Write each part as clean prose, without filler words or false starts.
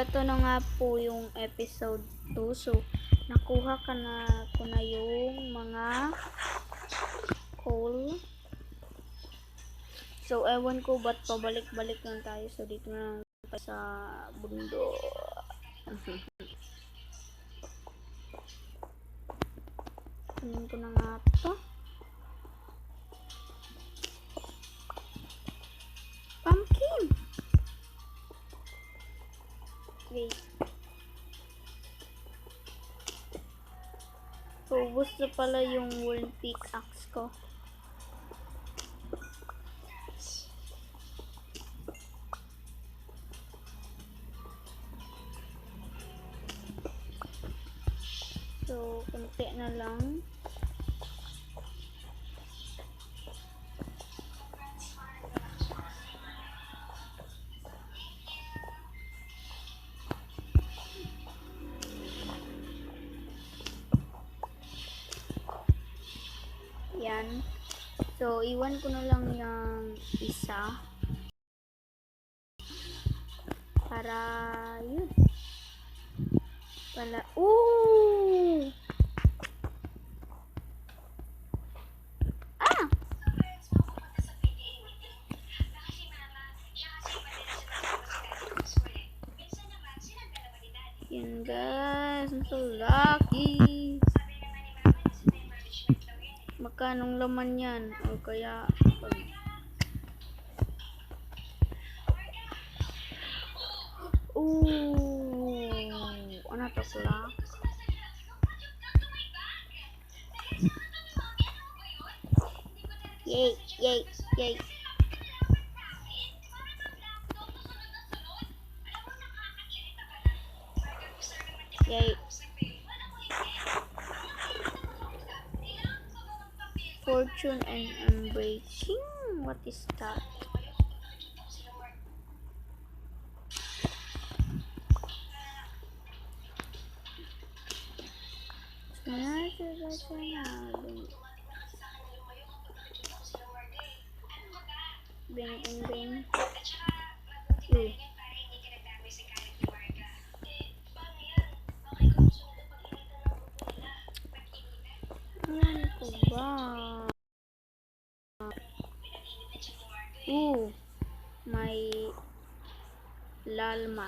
ito na nga po yung episode 2. So, nakuha ko na yung mga coal. So, ewan ko ba't pabalik-balik lang tayo. So, dito na lang tayo sa bundo. Tingnan ko na nga ito. Pumpkin! Wait. So, ubos na pala yung wooden pickaxe ko. So, kunti na lang. Yan. So, iwan ko na lang yung isa. Para, yun. Pala, ooh! Ah! Yan guys, I'm so lucky. Magkanong laman yan? O kaya, ano to pala? Yay, yay, yay. Yay. Fortune and unbreaking? What is that? Bing, bing, bing. Ano ko ba? May lalma.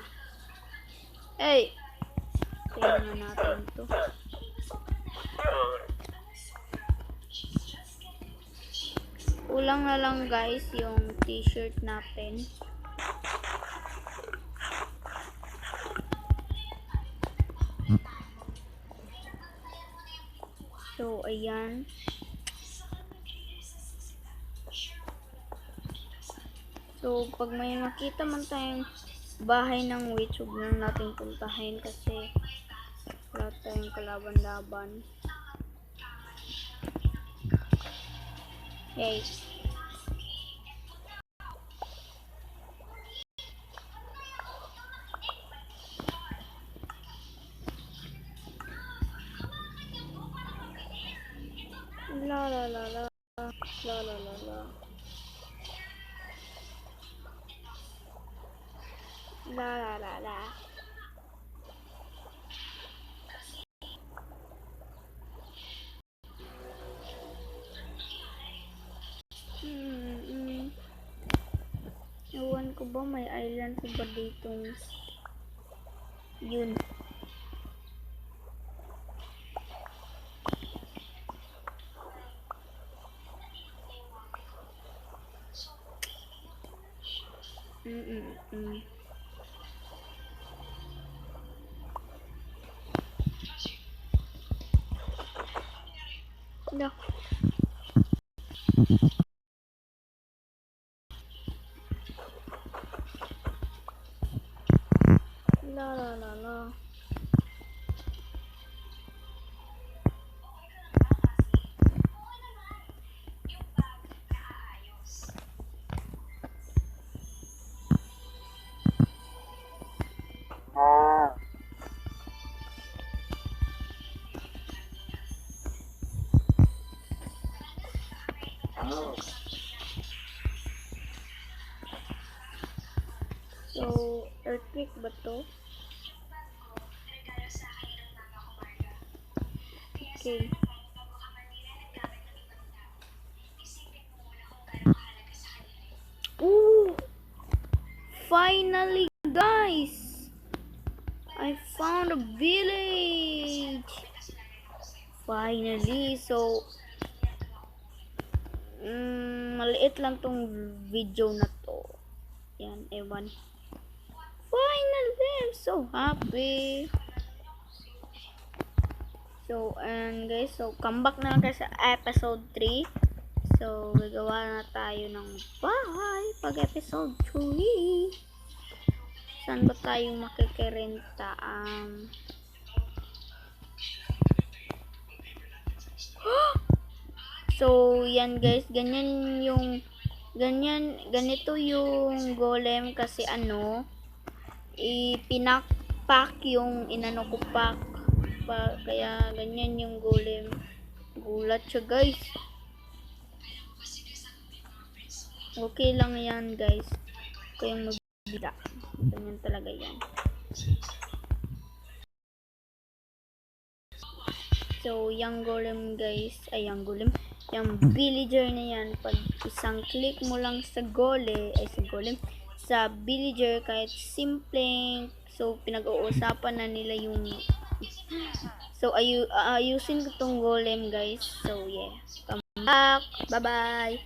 Hey! Tingnan natin to. Kulang na lang guys yung t-shirt natin. So, ayan. So, pag may makita man tayong bahay ng witch, huwag na natin puntahin kasi wala tayong kalaban-laban. Hey. La la la la. La la la la. La la la la. Ewan ko ba may island ko ba ditong yun. No. La la la la. So, earthquake ba to? Okay. Ooh! Finally, guys! I found a village! Finally, so maliit lang tong video na to. Yan, ewan. Finally, I'm so happy. So, and guys, so come back na lang kayo sa episode 3. So, gagawa na tayo ng bahay pag episode 3. Saan ba tayo makikirenta? So, yan guys, ganito yung golem kasi ipinakpak yung inano ko pack. Kaya ganyan yung golem. Gulat siya guys. Okay lang yan guys. Kayong magbila. Ganyan talaga yan. So, yung golem guys, yung villager na yan, pag isang click mo lang sa villager, kahit simpleng, so pinag-uusapan na nila yung, so ayusin ko tong golem guys. So yeah, come back, bye bye.